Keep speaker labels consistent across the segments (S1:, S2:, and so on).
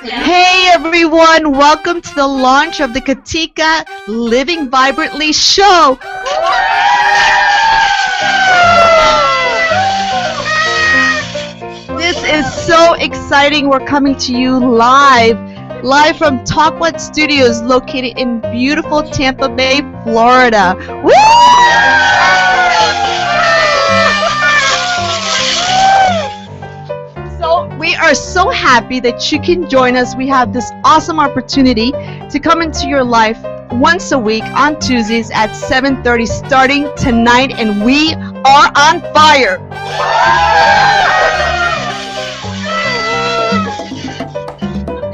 S1: Hey everyone, welcome to the launch of the Katica Living Vibrantly show. This is so exciting. We're coming to you live from Talk What Studios located in beautiful Tampa Bay, Florida. Woo! We are so happy that you can join us. We have this awesome opportunity to come into your life once a week on Tuesdays at 7:30 starting tonight, and we are on fire.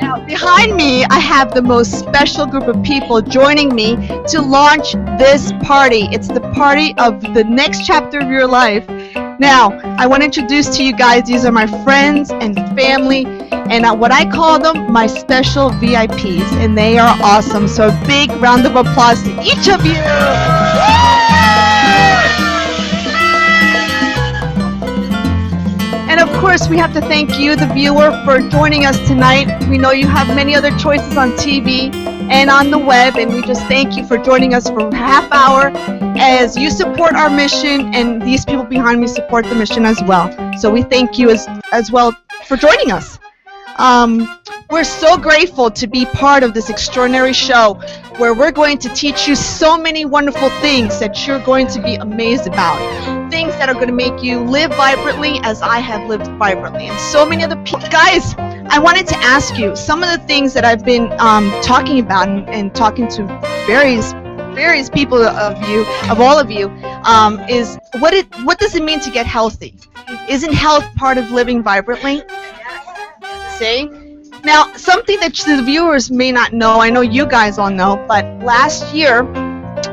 S1: Now, behind me, I have the most special group of people joining me to launch this party. It's the party of the next chapter of your life. Now, I want to introduce to you guys, these are my friends and family, and what I call them, my special VIPs, and they are awesome. So a big round of applause to each of you. And of course, we have to thank you, the viewer, for joining us tonight. We know you have many other choices on TV and on the web, and we just thank you for joining us for a half hour as you support our mission, and these people behind me support the mission as well. So we thank you as well for joining us. We're so grateful to be part of this extraordinary show where we're going to teach you so many wonderful things that you're going to be amazed about. Things that are going to make you live vibrantly as I have lived vibrantly. And so many other people. Guys, I wanted to ask you some of the things that I've been talking about and talking to various people of all of you, is what does it mean to get healthy? Isn't health part of living vibrantly? See? Now, something that the viewers may not know, I know you guys all know, but last year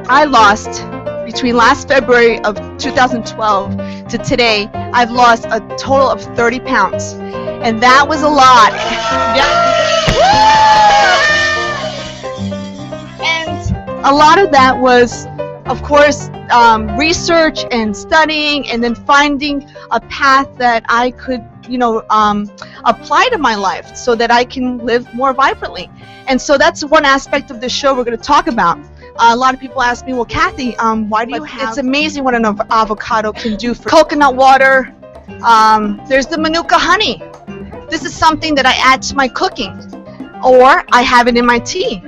S1: I lost, between last February of 2012 to today, I've lost a total of 30 pounds. And that was a lot. And a lot of that was, of course, research and studying, and then finding a path that I could apply to my life so that I can live more vibrantly. And so that's one aspect of the show we're going to talk about. A lot of people ask me, well, Kathy, why do you have... It's amazing what an avocado can do for coconut water. There's the Manuka honey. This is something that I add to my cooking, or I have it in my tea.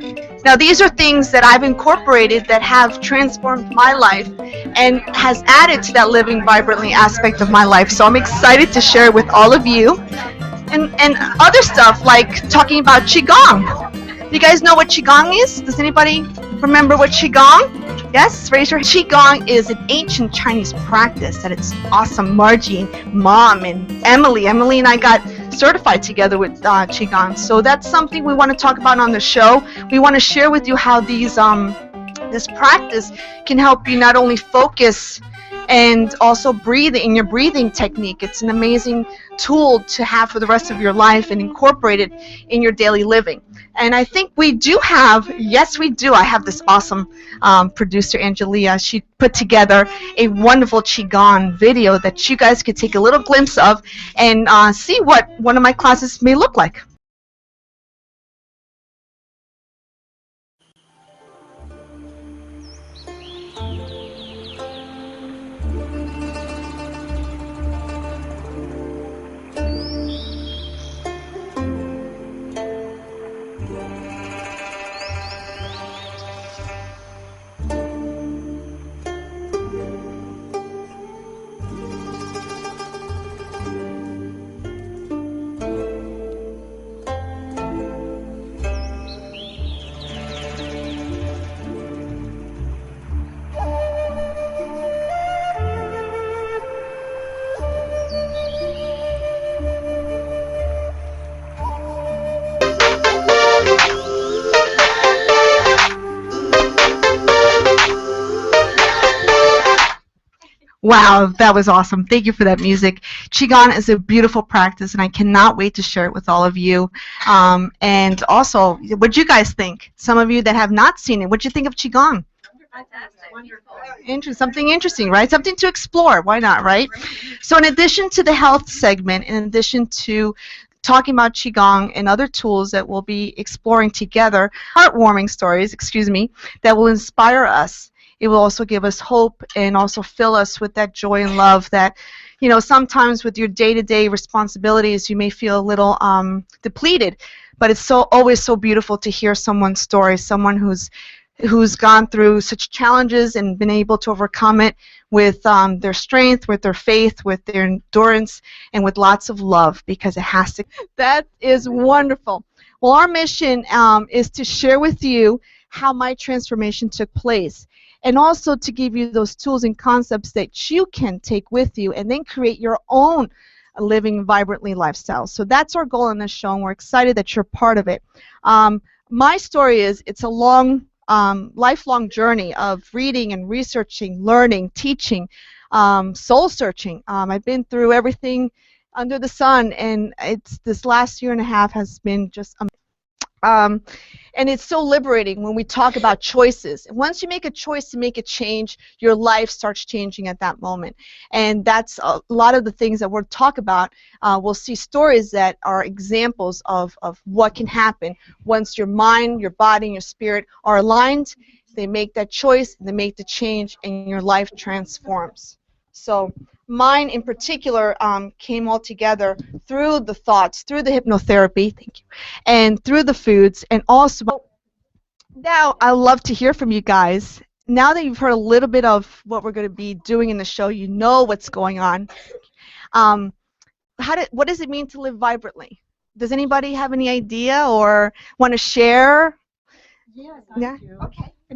S1: Now, these are things that I've incorporated that have transformed my life and has added to that living vibrantly aspect of my life. So I'm excited to share it with all of you. And other stuff like talking about Qigong. You guys know what Qigong is? Does anybody remember what Qigong? Yes, raise your hand. Qigong is an ancient Chinese practice that it's awesome. Margie, Mom, and Emily and I got certified together with Qigong. So that's something we want to talk about on the show. We want to share with you how these this practice can help you not only focus and also breathe in your breathing technique. It's an amazing tool to have for the rest of your life and incorporate it in your daily living. And I think we do have, yes we do, I have this awesome producer, Angelia. She put together a wonderful Qigong video that you guys could take a little glimpse of and see what one of my classes may look like. Wow, that was awesome. Thank you for that music. Qigong is a beautiful practice, and I cannot wait to share it with all of you. And also, what do you guys think? Some of you that have not seen it, what do you think of Qigong? Something interesting, right? Something to explore. Why not, right? So, in addition to the health segment, in addition to talking about Qigong and other tools that we'll be exploring together, heartwarming stories, excuse me, that will inspire us. It will also give us hope and also fill us with that joy and love that, sometimes with your day-to-day responsibilities, you may feel a little depleted, but it's always so beautiful to hear someone's story, someone who's gone through such challenges and been able to overcome it with their strength, with their faith, with their endurance, and with lots of love, because it has to. That is wonderful. Well, our mission is to share with you how my transformation took place, and also to give you those tools and concepts that you can take with you and then create your own living vibrantly lifestyle. So that's our goal in this show, and we're excited that you're part of it. My story is, it's a long lifelong journey of reading and researching, learning, teaching, soul searching. I've been through everything under the sun, and this last year and a half has been just and it's so liberating when we talk about choices. Once you make a choice to make a change, your life starts changing at that moment. And that's a lot of the things that we'll talk about. We'll see stories that are examples of what can happen once your mind, your body, and your spirit are aligned. They make that choice, they make the change, and your life transforms. So mine in particular came all together through the thoughts, through the hypnotherapy, thank you, and through the foods, and also. Now, I love to hear from you guys. Now that you've heard a little bit of what we're going to be doing in the show, you know what's going on. What does it mean to live vibrantly? Does anybody have any idea or want to share?
S2: Yes, I do. Okay. It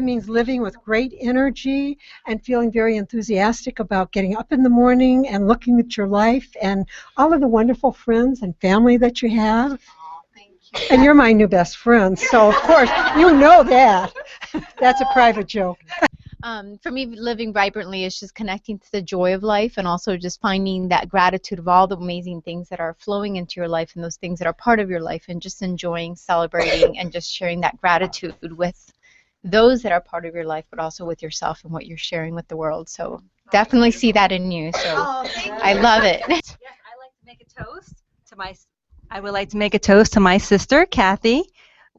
S2: means living with great energy and feeling very enthusiastic about getting up in the morning and looking at your life and all of the wonderful friends and family that you have.
S1: Oh, thank you.
S2: And you're my new best friend, so of course you know that. That's a private joke.
S3: For me, living vibrantly is just connecting to the joy of life, and also just finding that gratitude of all the amazing things that are flowing into your life and those things that are part of your life, and just enjoying, celebrating, and just sharing that gratitude with those that are part of your life, but also with yourself and what you're sharing with the world. So definitely see that in you. So I love it.
S4: Yes, I would like to make a toast to my sister, Kathy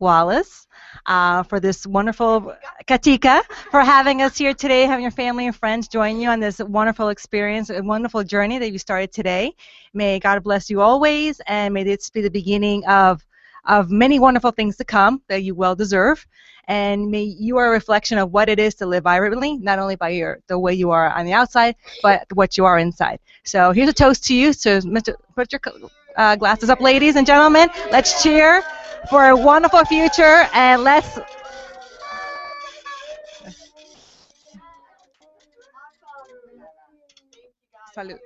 S4: Wallace, for this wonderful Katica, for having us here today, having your family and friends join you on this wonderful experience, a wonderful journey that you started today. May God bless you always, and may this be the beginning of many wonderful things to come that you well deserve. And may you are a reflection of what it is to live vibrantly, not only by the way you are on the outside, but what you are inside. So here's a toast to you. So put your glasses up, ladies and gentlemen. Let's cheer for a wonderful future, and let's. Salud.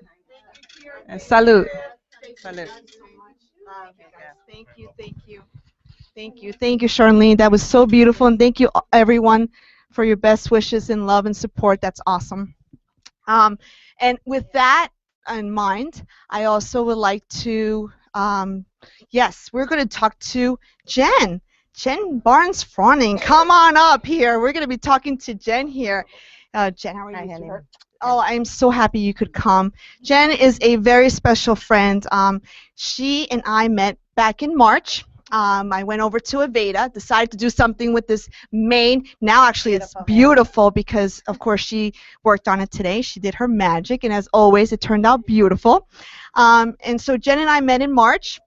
S4: Salud. Salud.
S1: Thank you, thank you. Thank you. Thank you, Charlene. That was so beautiful. And thank you, everyone, for your best wishes and love and support. That's awesome. And with that in mind, I also would like to, yes, we're going to talk to Jen. Jen Barnes-Froning. Come on up here. We're going to be talking to Jen here. Jen, how are you? Oh, I'm so happy you could come. Jen is a very special friend. She and I met back in March. I went over to Aveda, decided to do something with this mane. Now actually it's beautiful because, of course, she worked on it today. She did her magic, and as always, it turned out beautiful. And so Jen and I met in March,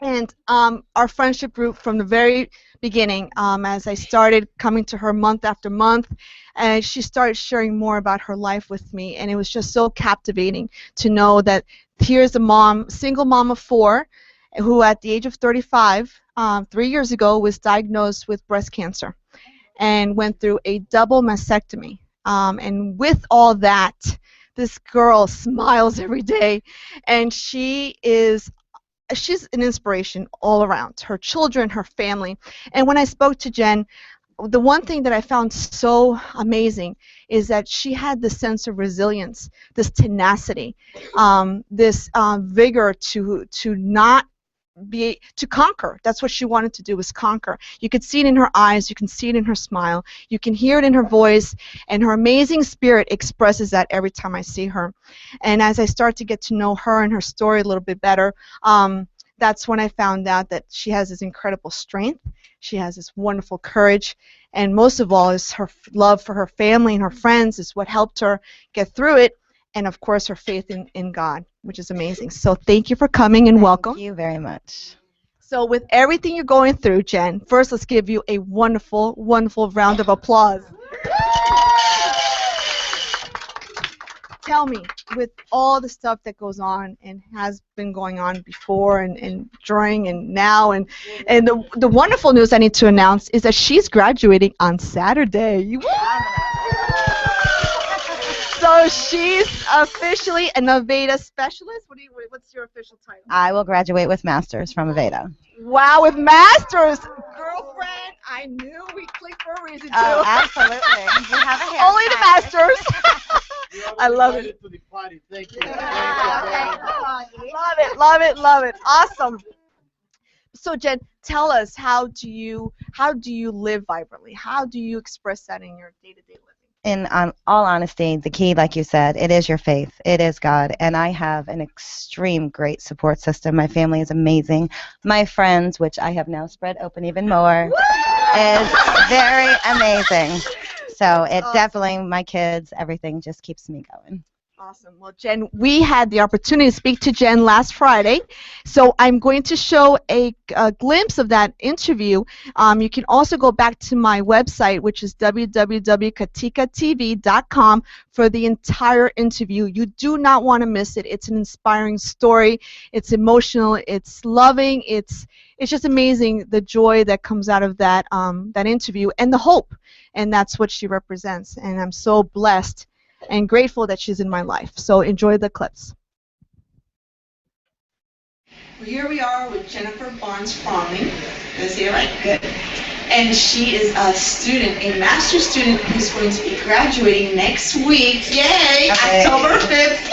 S1: and our friendship grew from the very beginning as I started coming to her month after month, and she started sharing more about her life with me, and it was just so captivating to know that here's a mom, single mom of 4, who at the age of 35, 3 years ago, was diagnosed with breast cancer and went through a double mastectomy. And with all that, this girl smiles every day, and she's an inspiration all around, her children, her family. And when I spoke to Jen, the one thing that I found so amazing is that she had this sense of resilience, this tenacity, this vigor to not to conquer. That's what she wanted to do, was conquer. You could see it in her eyes, you can see it in her smile, you can hear it in her voice, and her amazing spirit expresses that every time I see her. And as I start to get to know her and her story a little bit better, that's when I found out that she has this incredible strength, she has this wonderful courage, and most of all is her love for her family and her friends is what helped her get through it, and of course her faith in God, which is amazing. So thank you for coming and welcome.
S5: Thank you very much.
S1: So with everything you're going through, Jen, first let's give you a wonderful, wonderful round of applause. Tell me, with all the stuff that goes on and has been going on before and during and now, and the wonderful news I need to announce is that she's graduating on Saturday. So she's officially an Aveda specialist. What's your official title?
S5: I will graduate with masters from Aveda.
S1: Wow, with masters, girlfriend! I knew we clicked for a reason too.
S5: Oh, absolutely. You have a hair
S1: Only the masters. I love it.
S6: To the party. Thank you.
S1: Love it, love it, love it. Awesome. So Jen, tell us, how do you live vibrantly? How do you express that in your day-to-day living?
S5: In all honesty, the key, like you said, it is your faith. It is God. And I have an extreme great support system. My family is amazing. My friends, which I have now spread open even more, is very amazing. So it definitely, my kids, everything just keeps me going.
S1: Awesome. Well, Jen, we had the opportunity to speak to Jen last Friday, so I'm going to show a glimpse of that interview. You can also go back to my website, which is www.katicatv.com, for the entire interview. You do not want to miss it. It's an inspiring story. It's emotional. It's loving. It's just amazing, the joy that comes out of that interview, and the hope, and that's what she represents. And I'm so blessed and grateful that she's in my life. So enjoy the clips. Well, here we are with Jennifer Barnes-Fromley. Did I say it right? Good. And she is a student, a master's student, who's going to be graduating next week. Yay!
S5: Okay.
S1: October 5th.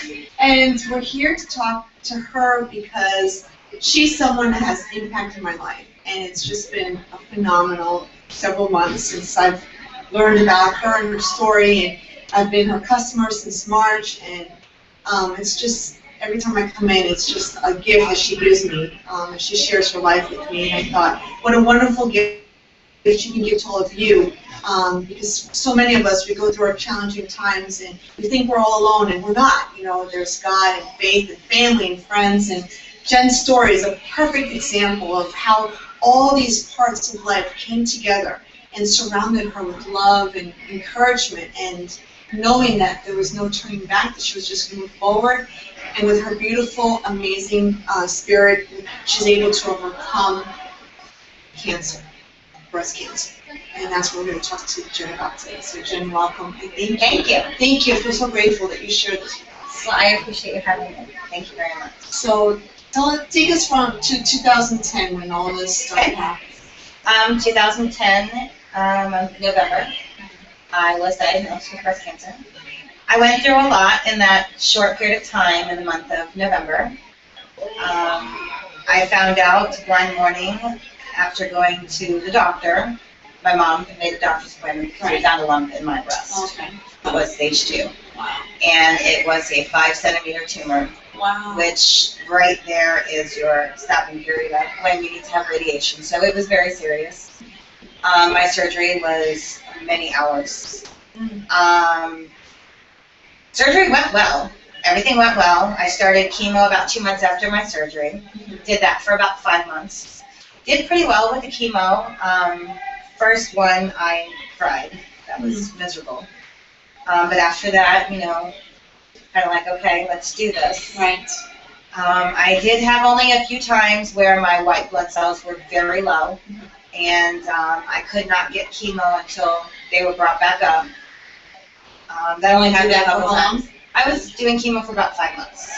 S1: Yay! And we're here to talk to her because she's someone that has impacted my life. And it's just been a phenomenal several months since I've learned about her and her story, and I've been her customer since March, and it's just, every time I come in, it's just a gift that she gives me. She shares her life with me, and I thought, what a wonderful gift she can give to all of you, because so many of us, we go through our challenging times, and we think we're all alone, and we're not. You know, there's God and faith and family and friends, and Jen's story is a perfect example of how all these parts of life came together and surrounded her with love and encouragement, and knowing that there was no turning back, that she was just going to move forward. And with her beautiful, amazing spirit, she's able to overcome cancer, breast cancer. And that's what we're going to talk to Jen about today. So Jen, welcome. And thank you. Thank you. I feel so grateful that you shared this with us.
S7: Well, I appreciate you having me. Thank you very much.
S1: So take us to 2010 when all this started happening.
S7: 2010, November, I was diagnosed with breast cancer. I went through a lot in that short period of time in the month of November. I found out one morning after going to the doctor. My mom made a doctor's appointment because we found a lump in my breast.
S1: Okay.
S7: It was stage 2.
S1: Wow.
S7: And it was a 5-centimeter tumor,
S1: Wow.
S7: which right there is your stopping period of when you need to have radiation. So it was very serious. My surgery was many hours. Surgery went well. Everything went well. I started chemo about 2 months after my surgery. Did that for about 5 months. Did pretty well with the chemo. First one, I cried. That was miserable. But after that, you know, kind of like, okay, let's do this.
S1: Right.
S7: I did have only a few times where my white blood cells were very low, and I could not get chemo until they were brought back up. That only happened a couple times. I was doing chemo for about 5 months.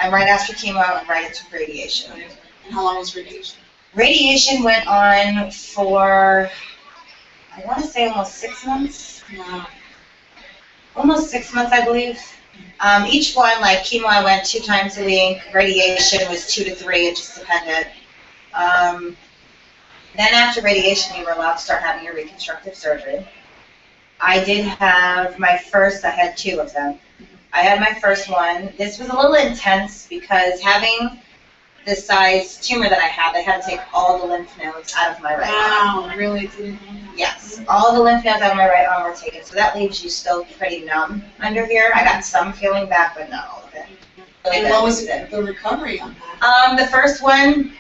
S7: And right after chemo, I went right into radiation.
S1: And how long was radiation?
S7: Radiation went on for I want to say almost 6 months.
S6: Wow.
S7: Almost 6 months, I believe. Each one, like chemo, I went 2 times a week. Radiation was 2 to 3. It just depended. Then after radiation, you were allowed to start having your reconstructive surgery. I did have my first. I had 2 of them. I had my first one. This was a little intense because having the size tumor that I had to take all the lymph nodes out of my right arm.
S6: Wow, really?
S7: Yes, all the lymph nodes out of my right arm were taken, so that leaves you still pretty numb under here. I got some feeling back, but not all of it. Really
S6: And
S7: bad
S6: what was
S7: it.
S6: the recovery on that?
S7: The first one,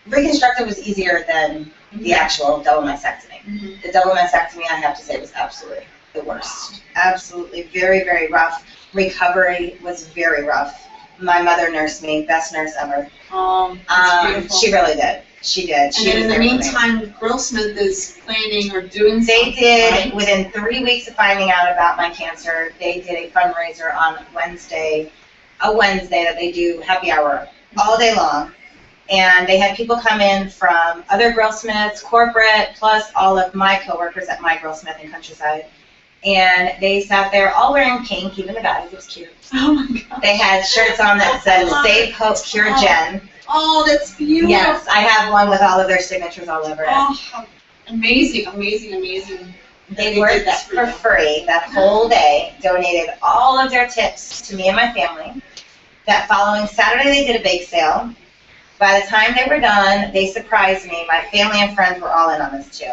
S7: reconstructive was easier than the actual double mastectomy. The double mastectomy, I have to say, was absolutely the worst. Absolutely, very, very rough. Recovery was very rough. My mother nursed me, best nurse ever.
S6: That's beautiful.
S7: She really did. She did.
S6: And then in the meantime, Girlsmith is planning or doing
S7: They
S6: something,
S7: did,
S6: right?
S7: within 3 weeks of finding out about my cancer, they did a fundraiser on Wednesday, a Wednesday that they do happy hour all day long. And they had people come in from other Girlsmiths, corporate, plus all of my coworkers at my Girlsmith in Countryside. And they sat there all wearing pink, even the guys. It was cute.
S6: Oh my God.
S7: They had shirts on that said Save Hope, Cure Jen.
S6: Oh, that's beautiful.
S7: Yes, I have one with all of their signatures all over it.
S6: Oh, how amazing, amazing, amazing.
S7: They
S6: did
S7: worked
S6: that
S7: for free that whole day, donated all of their tips to me and my family. That following Saturday, they did a bake sale. By the time they were done, they surprised me. My family and friends were all in on this too.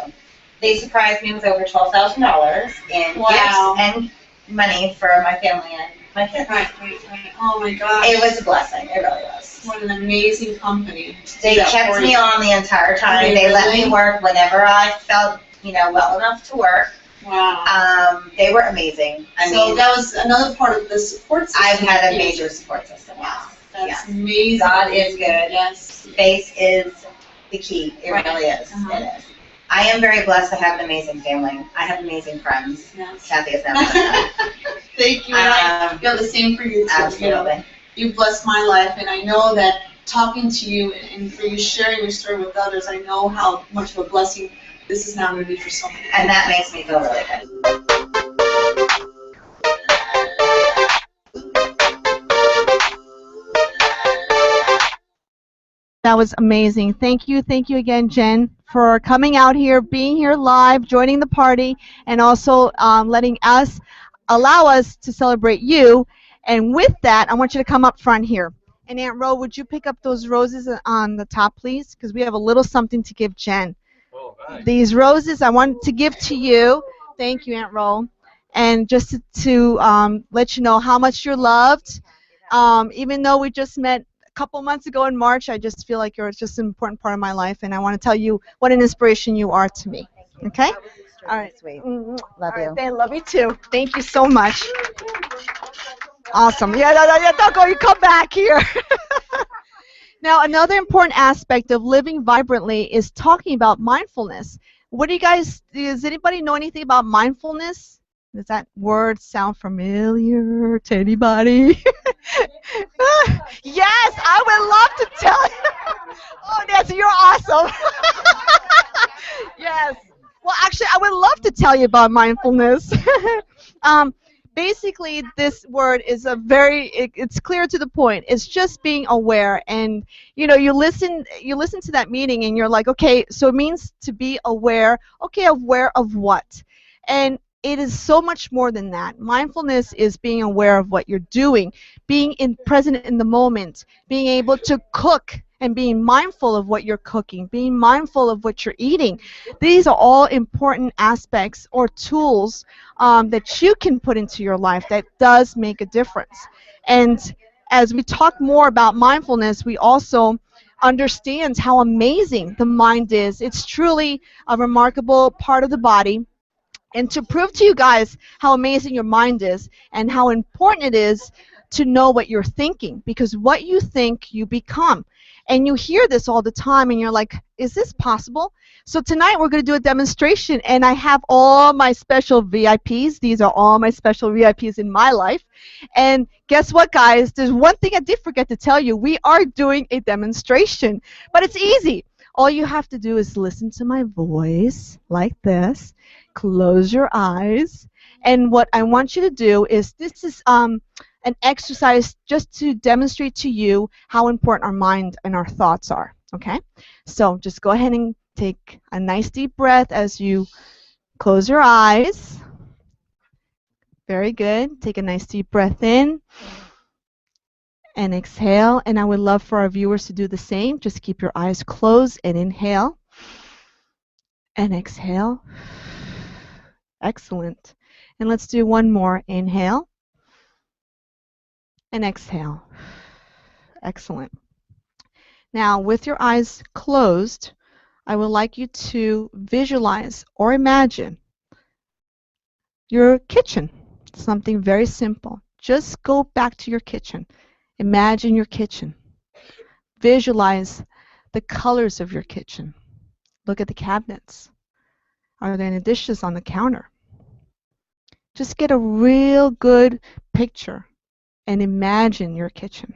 S7: They surprised me with over $12,000 in
S6: Wow.
S7: gifts and money for my family and my kids.
S6: Right. Oh my God.
S7: It was a blessing. It really was.
S6: What an amazing company.
S7: They kept me on the entire time. They let me work whenever I felt, well enough to work.
S6: Wow.
S7: They were amazing.
S6: So that was another part of the support system.
S7: I've had a major support system.
S6: Wow.
S7: Yes.
S6: That's amazing.
S7: God is good.
S6: Yes.
S7: Faith is the key. It
S6: Right.
S7: really is.
S6: Uh-huh.
S7: It is. I am very blessed to have an amazing family. I have amazing friends.
S6: Yes.
S7: Kathy is never that.
S6: Thank you. And I feel the same for you too.
S7: Absolutely.
S6: You've blessed my life, and I know that talking to you and for you sharing your story with others, I know how much of a blessing this is now going to be for so many.
S7: And that makes me feel really good.
S1: That was amazing. Thank you again, Jen, for coming out here, being here live, joining the party, and also allow us to celebrate you. And with that, I want you to come up front here. And Aunt Ro, would you pick up those roses on the top, please? Because we have a little something to give Jen.
S8: Oh, nice.
S1: These roses I want to give to you. Thank you, Aunt Ro. And just to let you know how much you're loved. Even though we just met a couple months ago in March, I just feel like you're just an important part of my life, and I want to tell you what an inspiration you are to me. Okay? All right.
S5: Sweet.
S1: Love
S5: Love you.
S1: I love you too. Thank you so much. Awesome. Yeah, don't go. You come back here. Now, another important aspect of living vibrantly is talking about mindfulness. Does anybody know anything about mindfulness? Does that word sound familiar to anybody? Yes, I would love to tell you. Oh, Nancy, you're awesome. Yes. Well, actually, I would love to tell you about mindfulness. Basically, this word is it's clear to the point. It's just being aware, and you listen to that meaning, and you're like, okay, so it means to be aware. Okay, aware of what? And it is so much more than that. Mindfulness is being aware of what you're doing, being present in the moment, being able to cook and being mindful of what you're cooking, being mindful of what you're eating. These are all important aspects or tools that you can put into your life that does make a difference. And as we talk more about mindfulness, we also understand how amazing the mind is. It's truly a remarkable part of the body. And to prove to you guys how amazing your mind is and how important it is to know what you're thinking, because what you think, you become. And you hear this all the time, and you're like, is this possible? So tonight we're going to do a demonstration, and I have all my special VIPs. These are all my special VIPs in my life. And guess what, guys? There's one thing I did forget to tell you. We are doing a demonstration, but it's easy. All you have to do is listen to my voice like this, close your eyes, and what I want you to do is, this is an exercise just to demonstrate to you how important our mind and our thoughts are, okay? So just go ahead and take a nice deep breath as you close your eyes. Very good. Take a nice deep breath in and exhale. And I would love for our viewers to do the same. Just keep your eyes closed and inhale and exhale. Excellent. And let's do one more. Inhale and exhale. Excellent. Now, with your eyes closed, I would like you to visualize or imagine your kitchen. Something very simple. Just go back to your kitchen. Imagine your kitchen. Visualize the colors of your kitchen. Look at the cabinets. Are there any dishes on the counter? Just get a real good picture and imagine your kitchen.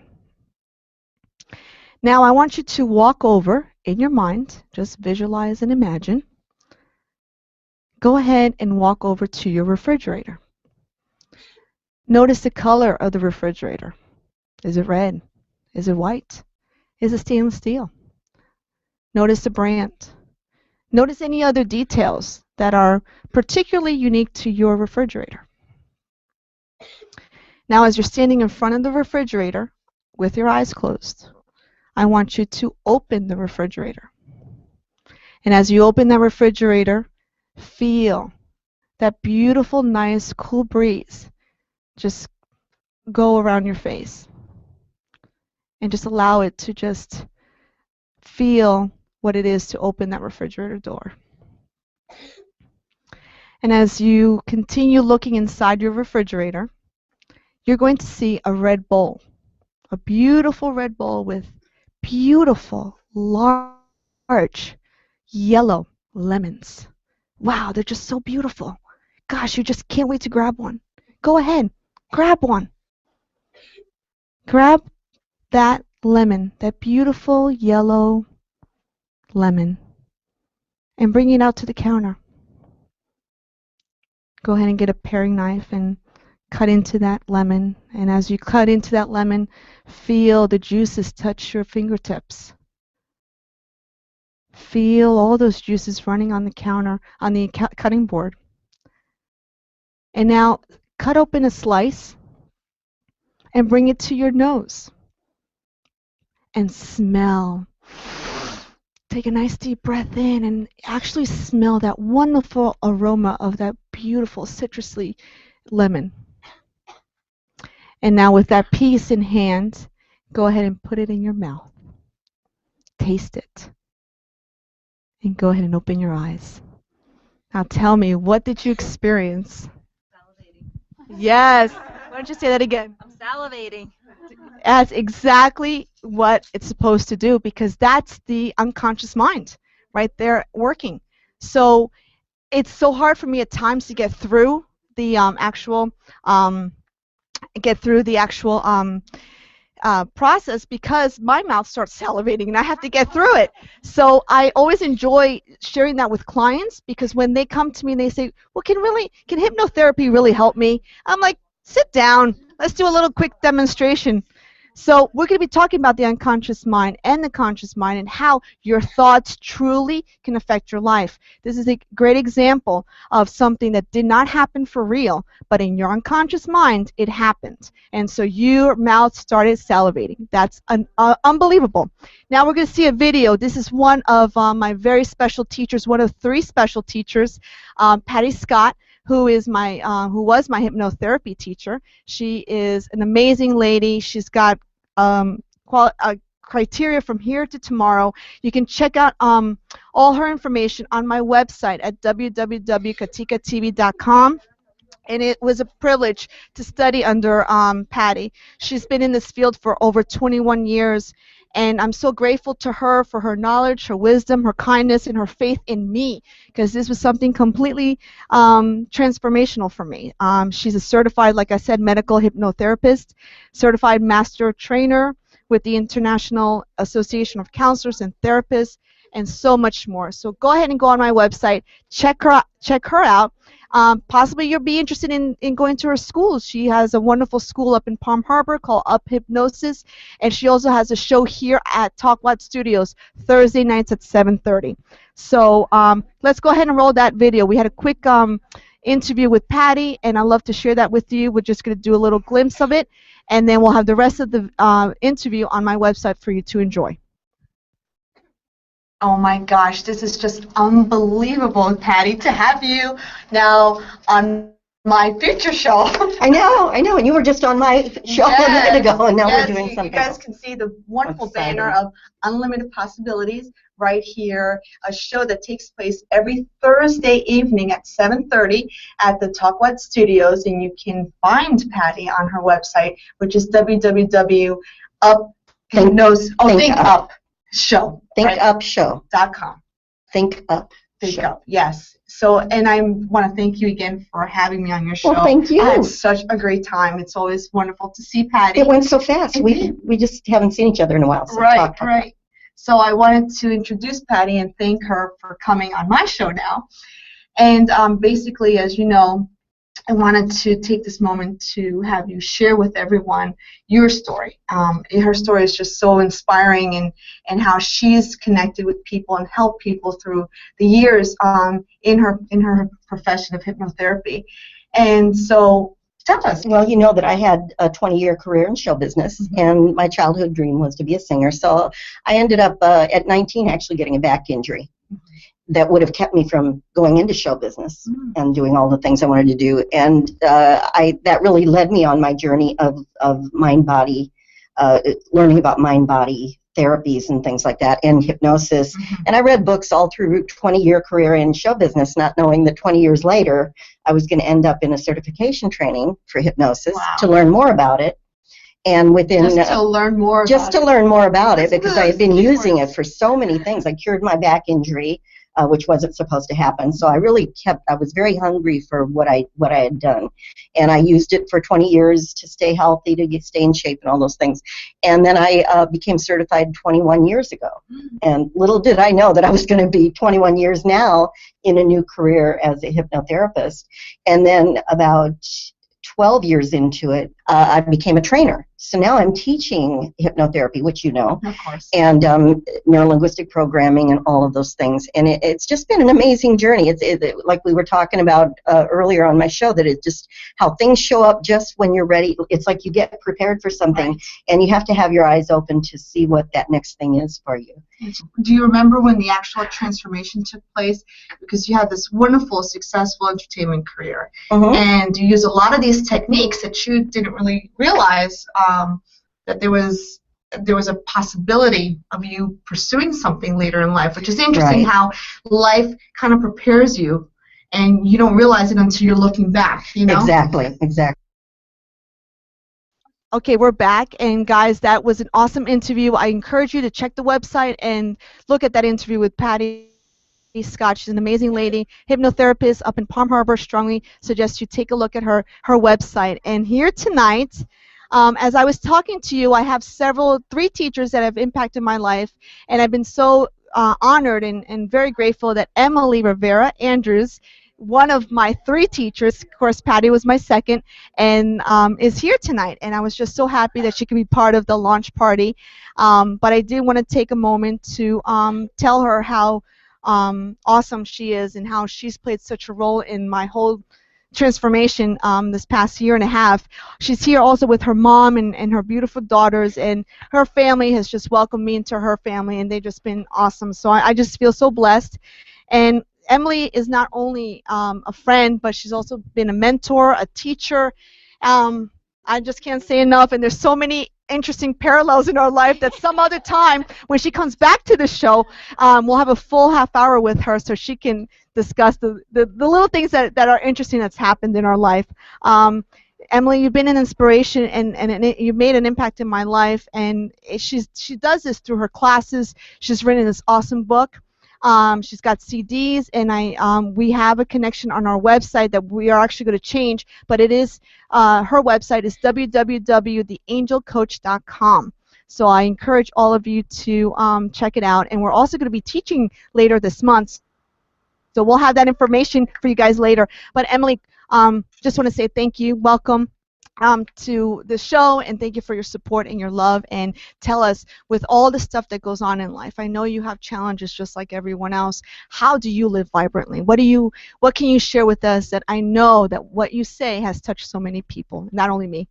S1: Now I want you to walk over in your mind, just visualize and imagine. Go ahead and walk over to your refrigerator. Notice the color of the refrigerator. Is it red? Is it white? Is it stainless steel? Notice the brand. Notice any other details that are particularly unique to your refrigerator. Now, as you're standing in front of the refrigerator with your eyes closed, I want you to open the refrigerator. And as you open the refrigerator, feel that beautiful, nice, cool breeze just go around your face. And just allow it to just feel what it is to open that refrigerator door. And as you continue looking inside your refrigerator, you're going to see a red bowl. A beautiful red bowl with beautiful, large, yellow lemons. Wow, they're just so beautiful. Gosh, you just can't wait to grab one. Go ahead, grab one. Grab that lemon, that beautiful yellow lemon, and bring it out to the counter. Go ahead and get a paring knife and cut into that lemon. And as you cut into that lemon, feel the juices touch your fingertips. Feel all those juices running on the counter, on the cutting board. And now cut open a slice and bring it to your nose. And smell. Take a nice deep breath in and actually smell that wonderful aroma of that beautiful citrusy lemon. And now with that piece in hand, go ahead and put it in your mouth. Taste it. And go ahead and open your eyes. Now tell me, what did you experience?
S4: Salivating.
S1: Yes. Why don't you say that again?
S4: I'm salivating.
S1: That's exactly what it's supposed to do, because that's the unconscious mind right there working. So it's so hard for me at times to get through the actual process, because my mouth starts salivating and I have to get through it. So I always enjoy sharing that with clients, because when they come to me and they say, well, can hypnotherapy really help me? I'm like, sit down. Let's do a little quick demonstration. So we're going to be talking about the unconscious mind and the conscious mind, and how your thoughts truly can affect your life. This is a great example of something that did not happen for real, but in your unconscious mind, it happened. And so your mouth started salivating. That's unbelievable. Now we're going to see a video. This is one of my very special teachers, one of 3 special teachers, Patty Scott, who was my hypnotherapy teacher. She is an amazing lady. She's got criteria from here to tomorrow. You can check out all her information on my website at www.katicatv.com. And it was a privilege to study under Patty. She's been in this field for over 21 years, and I'm so grateful to her for her knowledge, her wisdom, her kindness, and her faith in me, because this was something completely transformational for me. She's a certified, like I said, medical hypnotherapist, certified master trainer with the International Association of Counselors and Therapists, and so much more. So go ahead and go on my website, check her out. Possibly you'll be interested in going to her school. She has a wonderful school up in Palm Harbor called Up Hypnosis, and she also has a show here at Talk Lot Studios Thursday nights at 7:30. So let's go ahead and roll that video. We had a quick interview with Patty, and I'd love to share that with you. We're just going to do a little glimpse of it, and then we'll have the rest of the interview on my website for you to enjoy. Oh my gosh, this is just unbelievable, Patty, to have you now on my feature show.
S8: I know, and you were just on my show a minute ago, and now we're doing something
S1: You guys can see the wonderful banner of Unlimited Possibilities right here, a show that takes place every Thursday evening at 7:30 at the Talk What Studios, and you can find Patty on her website, which is thinkupshow.com.
S8: Think Up Show.
S1: Yes. So, and I want to thank you again for having me on your show.
S8: Well, thank you.
S1: I had such a great time. It's always wonderful to see Patty.
S8: It went so fast. We just haven't seen each other in a while. So
S1: Right. So I wanted to introduce Patty and thank her for coming on my show now. And basically, as you know, I wanted to take this moment to have you share with everyone your story. Her story is just so inspiring, and how she's connected with people and helped people through the years in her profession of hypnotherapy. And so, tell us.
S8: Well, you know that I had a 20-year career in show business, and my childhood dream was to be a singer. So I ended up at 19 actually getting a back injury that would have kept me from going into show business and doing all the things I wanted to do. And that really led me on my journey of mind-body, learning about mind-body therapies and things like that, and hypnosis. And I read books all through a 20-year career in show business, not knowing that 20 years later I was going to end up in a certification training for hypnosis to learn more about it. And within
S1: just to learn more
S8: about it, because I had been using it for so many things. I cured my back injury, which wasn't supposed to happen. So I was very hungry for what I had done. And I used it for 20 years to stay healthy, to stay in shape and all those things. And then I became certified 21 years ago. And little did I know that I was going to be 21 years now in a new career as a hypnotherapist. And then about 12 years into it, I became a trainer. So now I'm teaching hypnotherapy, which you know,
S1: of course,
S8: and neurolinguistic programming and all of those things. And it's just been an amazing journey. It's like we were talking about earlier on my show, that it's just how things show up just when you're ready. It's like you get prepared for something, and you have to have your eyes open to see what that next thing is for you.
S1: Do you remember when the actual transformation took place? Because you had this wonderful, successful entertainment career, and you use a lot of these techniques that you didn't really realize that there was a possibility of you pursuing something later in life, which is interesting how life kind of prepares you, and you don't realize it until you're looking back, you know?
S8: Exactly.
S1: Okay, we're back, and guys, that was an awesome interview. I encourage you to check the website and look at that interview with Patty Scott. She's an amazing lady, hypnotherapist up in Palm Harbor. Strongly suggest you take a look at her website. And here tonight, as I was talking to you, I have three teachers that have impacted my life, and I've been so honored and very grateful that Emily Rivera Andrews, one of my three teachers, of course Patty was my second, and is here tonight, and I was just so happy that she could be part of the launch party. But I did want to take a moment to tell her how awesome she is, and how she's played such a role in my whole transformation this past year and a half. She's here also with her mom and her beautiful daughters, and her family has just welcomed me into her family, and they've just been awesome. So I just feel so blessed. And Emily is not only a friend, but she's also been a mentor, a teacher. I just can't say enough, and there's so many interesting parallels in our life that some other time when she comes back to the show, we'll have a full half hour with her so she can discuss the little things that are interesting that's happened in our life. Emily, you've been an inspiration, and you've made an impact in my life, and she does this through her classes. She's written this awesome book. She's got CDs, and we have a connection on our website that we are actually going to change, but it is her website is www.theangelcoach.com. So I encourage all of you to check it out. And we're also going to be teaching later this month. So we'll have that information for you guys later. But Emily, just want to say thank you. Welcome to the show, and thank you for your support and your love. And tell us, with all the stuff that goes on in life, I know you have challenges just like everyone else. How do you live vibrantly? What can you share with us that I know that what you say has touched so many people, not only me?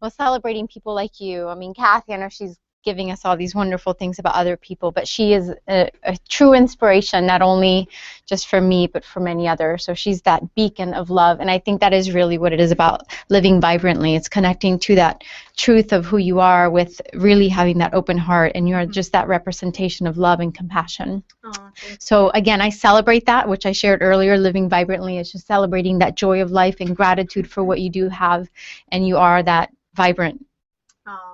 S3: Well, celebrating people like you. I mean, Kathy, I know she's giving us all these wonderful things about other people, but she is a true inspiration, not only just for me, but for many others. So she's that beacon of love, and I think that is really what it is about living vibrantly. It's connecting to that truth of who you are with really having that open heart, and you're just that representation of love and compassion. So again, I celebrate that, which I shared earlier. Living vibrantly is just celebrating that joy of life and gratitude for what you do have, and you are that vibrant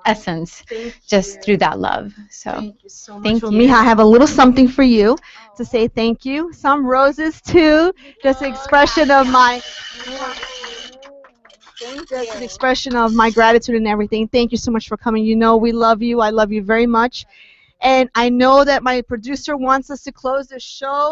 S3: essence just through that love. So
S1: thank you so much.
S3: thank
S1: Well,
S3: you.
S1: Mija, I have a little something for you to say thank you. Some roses too, just an expression of my just an expression of my gratitude and everything. Thank you so much for coming. You know we love you. I love you very much. And I know that my producer wants us to close the show.